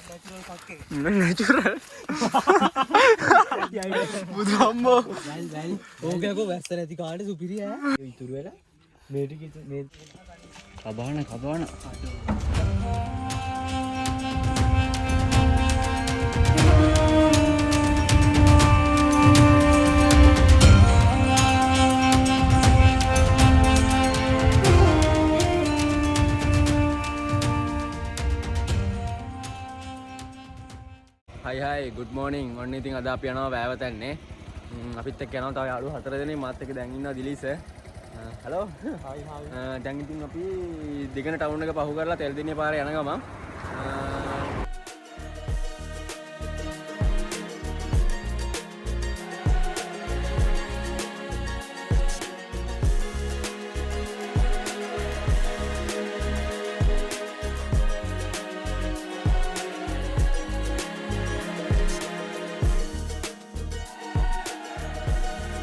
natural. Budu ammo. ඕකයකෝ වැස්ස නැති කාට සුපිරිය ඉතුරු වෙලා මේ ටික මේ කබාන Hi, good morning. ඔන්න ඉතින් අද අපි යනවා වැවතන්නේ. අපිත් එක්ක යනවා තව යාළුවෝ 4 දෙනෙක් මාත් එක්ක දැන් ඉන්නවා දිලිස. හලෝ. හයි හයි. දැන් ඉතින් අපි දිගන ටවුන් එක පහු කරලා තෙල්දින්නේ පාරේ යන ගමන්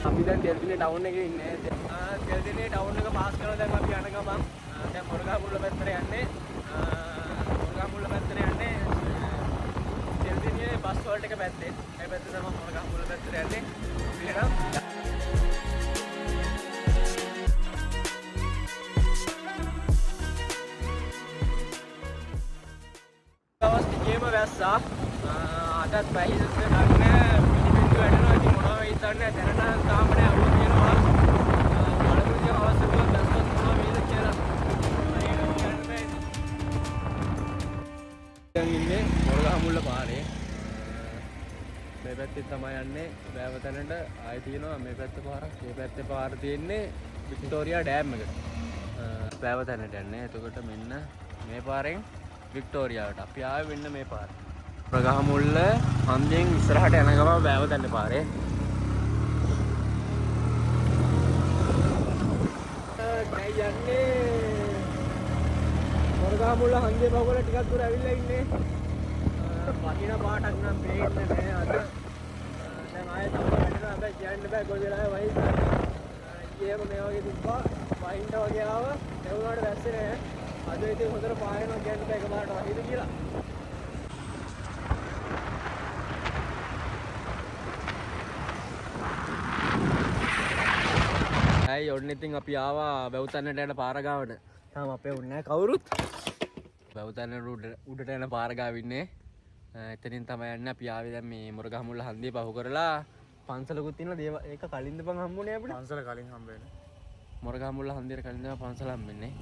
අපි දැන් තෙල්දින්නේ ටවුන් එකේ ඉන්නේ. තෙල්දින්නේ ටවුන් එක පාස් කරලා දැන් අපි යන ගමන් දැන් මොරගහමුල්ල පැත්තට යන්නේ. මොරගහමුල්ල පැත්තට යන්නේ. තෙල්දින්නේ බස් වලට එක පැත්තේ. ඒ පැත්තේ තමයි මොරගහමුල්ල පැත්තට යන්නේ. පිළිගන්න. දවස් ටිකේම වැස්සා. අදත් බැහිසත් ගන්න පිටිපිටු වැඩනවා. ඉතින් මොනවා වෙයිද දන්නේ නැහැ. දැනට තාම නෑ අරුව තියෙනවා. බලමුද අවශ්‍ය වුණොත් දැස්සත් මොනවා වෙයිද කියලා. දැන් ඉන්නේ මොරගහමුල්ල පාරේ. මේ පැත්තේ තමයි යන්නේ වැවතැනට. ආයෙ තියෙනවා මේ පැත්ත පාරක්. මේ පැත්තේ පාර තියෙන්නේ වික්ටෝරියා ඩෑම් එකට. වැවතැනට යන්නේ. එතකොට මෙන්න මේ පාරෙන් වික්ටෝරියාවට. අපි ආවේ වෙන්න මේ පාර. මොරගහමුල්ල හන්දියෙන් ඉස්සරහට යන ගමන් වැවතැන්න පාරේ. දැන් යන්නේ මොරගහමුල්ල හන්දිය බහුවල ටිකක් දුර ඇවිල්ලා ඉන්නේ. වටින පාටක් නම් පේන්නේ නැහැ අද. දැන් ආයෙත් අපිට වැඩිනවා. හැබැයි කියන්න බෑ කොයි වෙලාවෙ වහින්ද. ඊයේම මේ වගේ තිබ්බා. වහින්ද වගේ ආව. ඒ වුණාට වැස්සේ නැහැ. අද ඉතින් හොඳට පායනවා කියන්න බෑ එකපාරට වහිද කියලා. ඇයි ඔන්න ඉතින් අපි ආවා වැව්තැන්නට යන පාර ගාවට. තාම අපේ උන්නේ නැහැ කවුරුත්. වැව්තැන්න උඩට යන පාර ගාව ඉන්නේ. එතනින් තමයි යන්නේ අපි ආවේ දැන් මේ මොරගහමුල්ල හන්දිය පහු කරලා පන්සලකුත් තියෙනවා. ඒක කලින්ද බං හම්බුනේ අපිට. පන්සල කලින් හම්බ වෙන්නේ. මොරගහමුල්ල හන්දියට කලින් තමයි පන්සල හම්බෙන්නේ.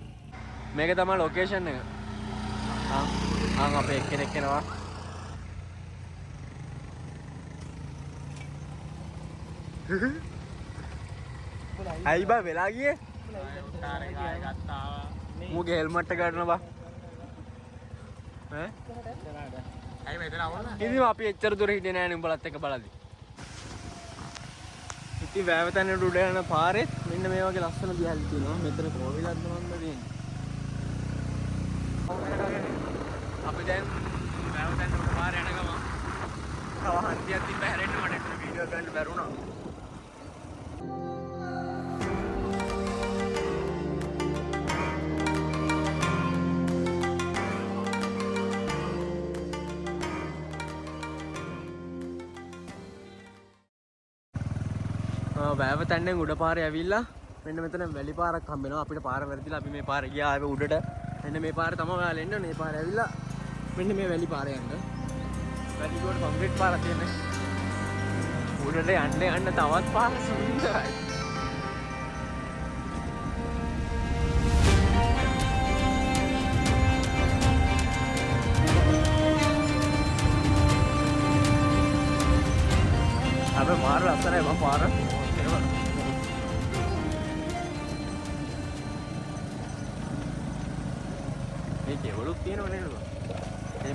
මේක තමයි ලොකේෂන් එක. අපේ එක්කෙනෙක් එනවා. ඇයි බා වෙලා ගියේ? මූගේ හෙල්මට් එක ගන්න බා. ඈ? ඇයි මෙතන આવන්න? ඉතින් අපි එච්චර දුර හිටියේ නෑනේ උඹලත් එක්ක බලද්දි. ඉතින් වැවතැන්න උඩ යන පාරේ මෙන්න මේ වගේ ලස්සන දිහාලි තියෙනවා. මෙතන කොවිලක් නෝන්ද තියෙන්නේ. අපි දැන් වැවතැන්න උඩ පාරේ යන ගමන් තව හන්දියක් තිබ්බ හැරෙන්න මට වීඩියෝ ගන්න බැරුණා. වැවතැන්නෙන් උඩ පාරේ ඇවිල්ලා මෙන්න මෙතන වැලි පාරක් හම්බ වෙනවා. අපිට පාර වැරදිලා අපි මේ පාරේ ගියා ආවේ උඩට. මෙන්න මේ පාරේ තමයි ඔයාලා එන්න ඕනේ. මේ පාරේ ඇවිල්ලා මෙන්න මේ වැලි පාරේ යන්න. වැලි ගොඩ කොන්ක්‍රීට් පාරක් තියෙන්නේ. උඩට යන්න තවත් පාර සුන්දරයි. අපේ පාර ලස්සනයි මම පාර. මේ කෙවලුත් තියෙනව නේද බං?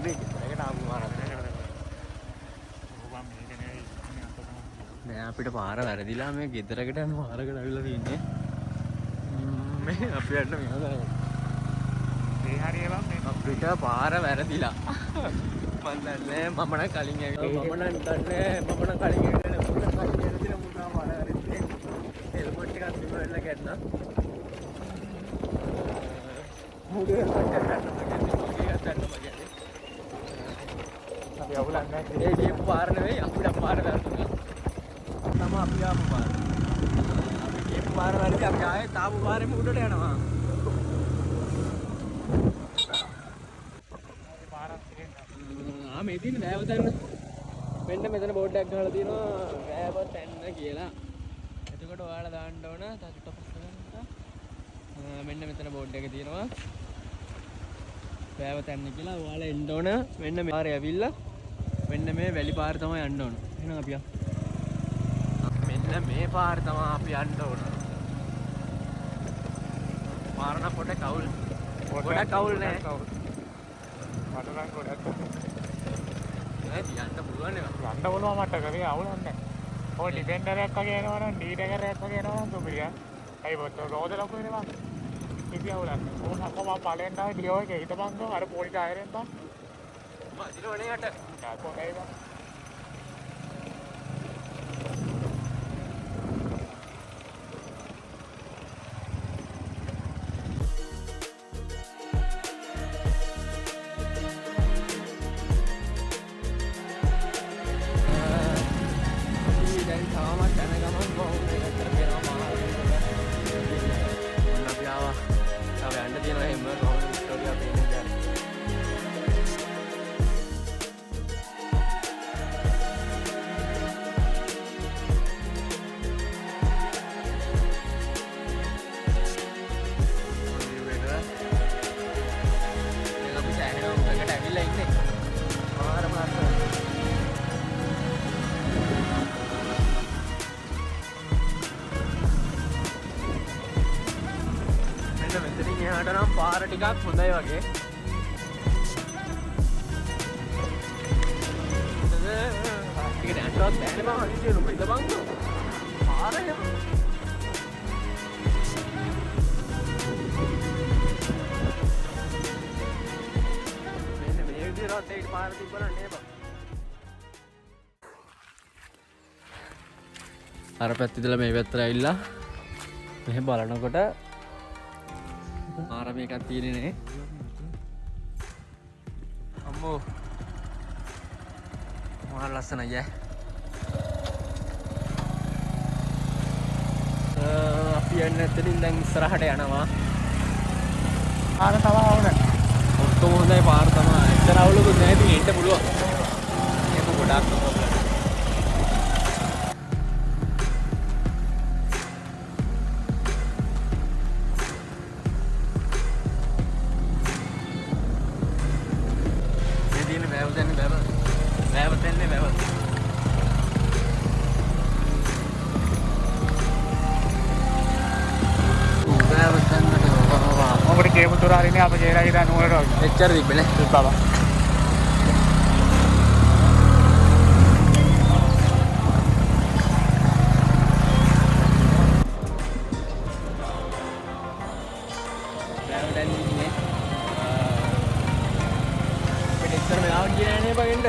මේ එකට ආපු පාරක් නෑ අපිට පාර වැරදිලා මේ ගෙදරකට යන පාරකට අවිලා තියන්නේ. මේ අපි යන්න මෙහෙම කරමු. ඒ හරිය බං මේ අපිට පාර වැරදිලා. මම දන්නේ මම නම් කලින් ඇවිල්ලා මම නම් කලින් ඇවිල්ලා මුණ වැරදිලා මුණා පාර වැරදිලා. හෙල්මට් එකක් තිබුණා ගන්න. මුඩේ කට ගන්න මගේ. අපි අවුලන්නේ ඒ ගියපු පාර නෙවෙයි අපිට පාර වැරදුනා. තම අපි ආපු පාර. අපි ගියපු පාර වැරදි අපි ආයේ තාපු පාරෙම උඩට යනවා. මේ තියෙන වැවතැන්න. මෙන්න මෙතන බෝඩ් එකක් ගහලා තියෙනවා වැවතැන්න කියලා. එතකොට ඔයාලා දාන්න ඕන මෙන්න මෙතන බෝඩ් එක තියෙනවා වැවතැන්න කියලා. ඔයාලා එන්න ඕන මෙන්න මේ පාරේ ඇවිල්ලා මෙන්න මේ වැලි පාර තමයි යන්න ඕන. එහෙනම් අපි මෙන්න මේ පාර තමයි අපි යන්න ඕන. පාරන පොඩ කවුල්. පොඩ කවුල් නෑ. මටනම් ගොඩක් නෑ තියන්න පුළුවන් නේ. යන්න බලවා මට කරේ අවුලන්නේ. ඔය ඩිෆෙන්ඩර් එකක් වගේ එනවනම් ඩීඩර් එකක් වගේ එනවනම් සුපිරියා. අයි බොත් රෝද ලොකු වෙනවා. ඉතින් අවුලන්නේ. ඕන අපම පලෙන් ආවේ ඩියෝ එකේ හිටපන්කෝ අර පොඩි ටයරෙන් තා. මදිනවනේ යට. කොහේද? නම් පාර ටිකක් හොඳයි වගේ. ටික දැන්වත් බෑනේ මම හදිසියෙ නුඹ ඉඳපන්කෝ. පාර එහෙම. මෙන්න මේ විදිහට ඒකට පාර තිබ්බනම් නේ බං. අර පැත්තේ ඉඳලා මේ පැත්තට ඇවිල්ලා මෙහෙ බලනකොට ආරම එකක් තියෙන්නේ නේ. අම්මෝ මාර ලස්සනයි ඈ. අපි යන්නේ එතනින් දැන් ඉස්සරහට යනවා. පාර තව අවුල. ඔක්කොම හොඳයි පාර තමයි. එතන අවුලකුත් නැහැ. ඉතින් එන්න පුළුවන්. ඒක ගොඩාක් ප්‍රොබ්ලම්. පුරාරිනේ අප ජේලා හිටා නුවරට වගේ. එච්චර තිබ්බේ නේ. බබා. දැන් ඉන්නේ. අපිට එච්චර වෙලාවක් ගියේ නෑනේ බගෙන්ද.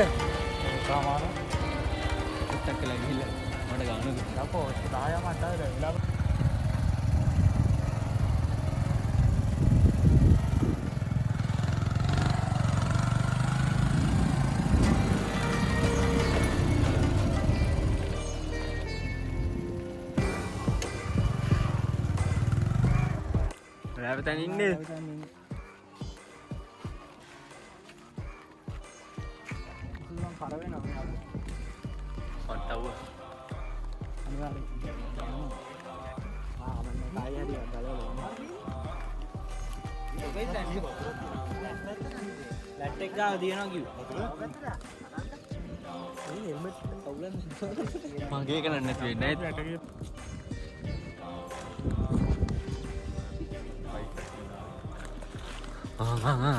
සාමාන. ටිකක් කියලා ගිහිල්ලා මට ගානක. යකෝ 10ක් මට්ටමේ වෙලා. වැවතැන් ඉන්නේ. මම කර වෙනවා. පට්ටව. අනිවාර්යයෙන්. මම තායි හරියට ගලවලා. ලැට් එක ගාව දිනනවා කිව්වා. මේ හෙල්මට් අවුලන් මගේ එක නැති වෙන්නේ නැහැ.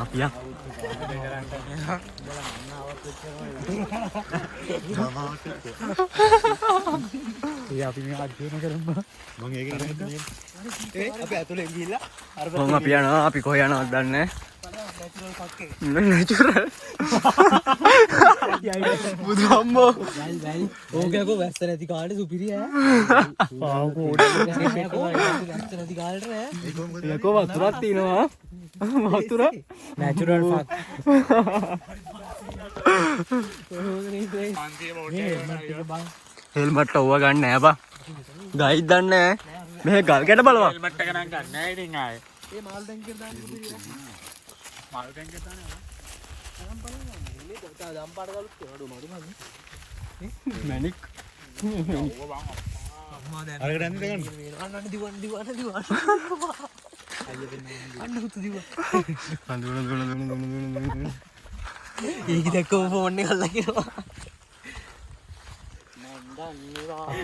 අපියා අපි මේ අධ්‍යයනය කරමු. මම ඒක කරන්නේ. අපි ඇතුලේ ගිහිල්ලා අර මම අපි යනවා. අපි කොහේ යනවද දන්නේ නැහැ. නැචරල්. බුදු අම්මෝ. ඕකයකෝ වැස්ස නැති කාලේ සුපිරි ඈ. පාව කෝඩේ වැස්ස නැති කාලේට ඈ. ලකෝ වතුරක් තියෙනවා. වතුර නැචරල් ෆක්. හෙල්මට් ඔව්ව ගන්න නෑ බා. ගයිඩ් දන්නේ නෑ. මෙහෙ ගල් කැට බලවා. හෙල්මට් එක නම් ගන්න නෑ ඉතින් ආයේ. ඒ මාල් ටැංකියට දාන්න පුළුවන්. මාල් ටැංකියට දාන්න. මැනික්. අරකට යන්න දෙන්න. ඒක දැක්කම ෆෝන් එක අල්ලගෙනවා.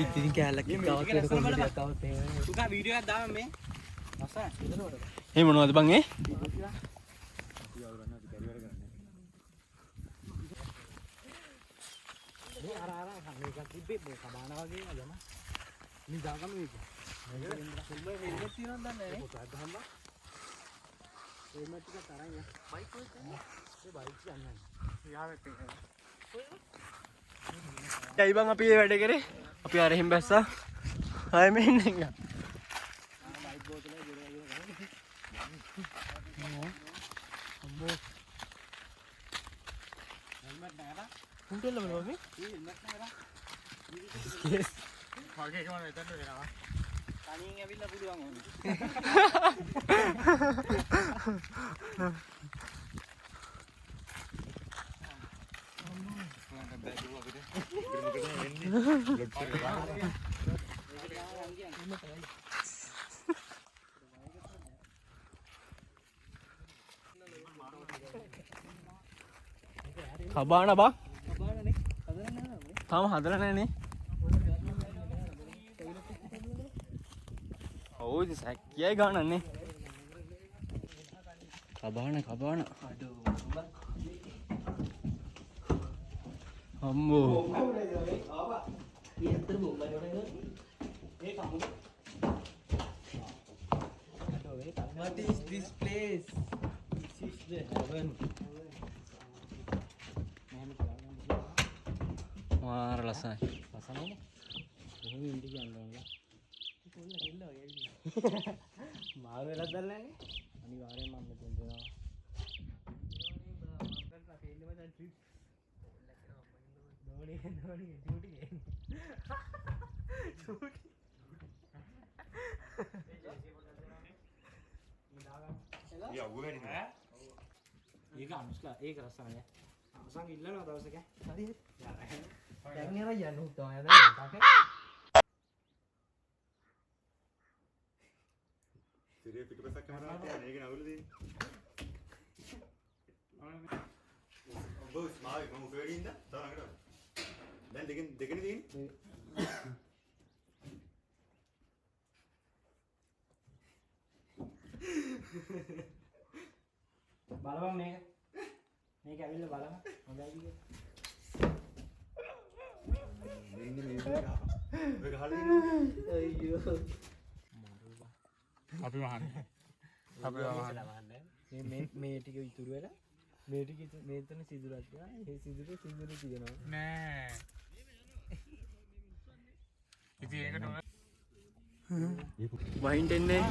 ඉතින් කැලක් ගාවට කොල්ලෙක් ආවත් එහෙම. උකා වීඩියෝ එකක් දාන්න මේ. අසන එතනකොට. ඒ මොනවද බං ඒ? මේක තිබ්බේ මේ කබානා වගේ යම. මේ දාගම මේක. මේක සුල්බේ හෙල්මට් තියනවද දන්නේ නැහැ නේ. පොතක් ගහම්බා. හෙල්මට් ටික තරන් ය. බයික් කොහෙද? ඒ බයික් යන්නේ. යාවෙත් ඒක. යයි බං අපි මේ වැඩේ කරේ. අපි අරහින් බැස්සා. ආයෙ මෙන්න ඉන්න. බයික් බෝතලේ ගෙරගෙන අම්මෝ. හෙල්මට් නැහැලා. උන්ටෙල්ල බලව මේ? හෙල්මට් නැහැලා. කේස්. මගේ එක මම එතනට වෙනවා. තනියෙන් ඇවිල්ලා පුළුවන් ඕනේ. කබාන බා තාම හදලා නැහැ නේ. ඔව් ඉතින් සැක්කියයි ගන්නන්නේ. කබාන අම්මෝ What is this place? This is the heaven. මාර ලස්සනයි. ලස්සනයිනේ. කොහොම ඉඳි කියන්නේ? කොල්ල කෙල්ල වගේ. මාර වෙලක් දැල්ලානේ. අනිවාර්යෙන් මම මෙතෙන් දෙනවා. ඒක අනුස්ලා ඒක රසනය. අසං ඉල්ලනවා දවසක. හරි. දැන් නේද යන්න උත්තම යද තාකේ. සිරිය පිටපස්සක් කරනවා ඒක නවුල දෙන්නේ. ඔබ ස්මායි මම උඩට ඉඳලා තව නගනවා. දැන් දෙකෙන් තියෙන්නේ. බලවන් මේක ඇවිල්ලා බලන්න හොඳයි කියේ. අයියෝ අපි වහන්නේ. මේ ටික ඉතුරු වෙලා මේ ටික මේතන සිදුරක් ගා ඒ සිදුරු තියෙනවා නෑ. ඉතින් ඒකට වහින්ට එන්නේ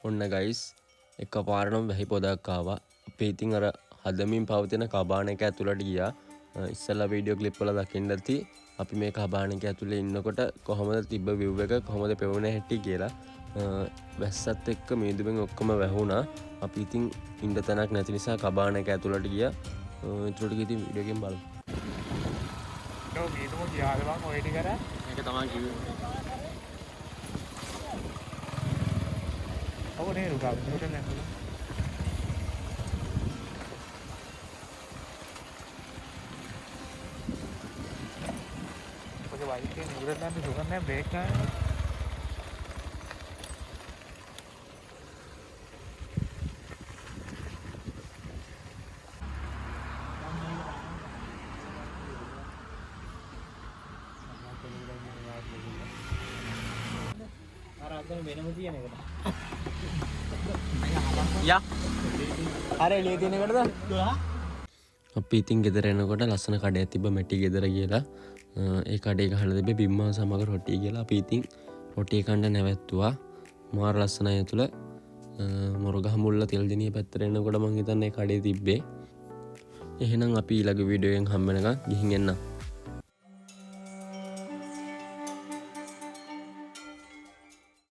ඔන්න ගයිස් එක පාරණම් වැහි පොදක් ආවා. අපි ඉතින් අර හදමින් පවතින කබාන එක ඇතුළට ගියා. ඉස්සෙල්ලා වීඩියෝ ක්ලිප් වල දකින්න ඇති අපි මේ කබාන එක ඇතුලේ ඉන්නකොට කොහොමද තිබ්බ view එක කොහොමද පෙවුනේ හැටි කියලා. වැස්සත් එක්ක මේදුමෙන් ඔක්කොම වැහුණා. අපි ඉතින් ඉන්න තැනක් නැති නිසා කබාන එක ඇතුළට ගියා. ඒකට ඉතින් වීඩියෝ එකෙන් බලමු. නෝ මේදුම ගියාද බං ඔය ටික කර? මේක තමයි කිව්වේ. ඔව් නේ රුගා උඩට නැතුව. ඔගේ බයික් එකේ උඩට නැද්ද සුගන් නැහැ බ්‍රේක් නැහැ. වෙනම තියෙන එකට. යා අර එළිය තියෙනකොටද? අපි ඉතින් ගෙදර එනකොට ලස්සන කඩයක් තිබ්බ මැටි ගෙදර කියලා. ඒ කඩේ ගහලා තිබ්බේ බිම්මා සමග රොටි කියලා. අපි ඉතින් රොටි කන්න නැවැත්තුවා. මාර ලස්සනයි ඇතුළ. මොරගහ මුල්ල තෙල්දිනිය පැත්තට එනකොට මං හිතන්නේ කඩේ තිබ්බේ. එහෙනම් අපි ඊළඟ වීඩියෝ එකෙන් හම්බ වෙනකන් ගිහින් එන්න.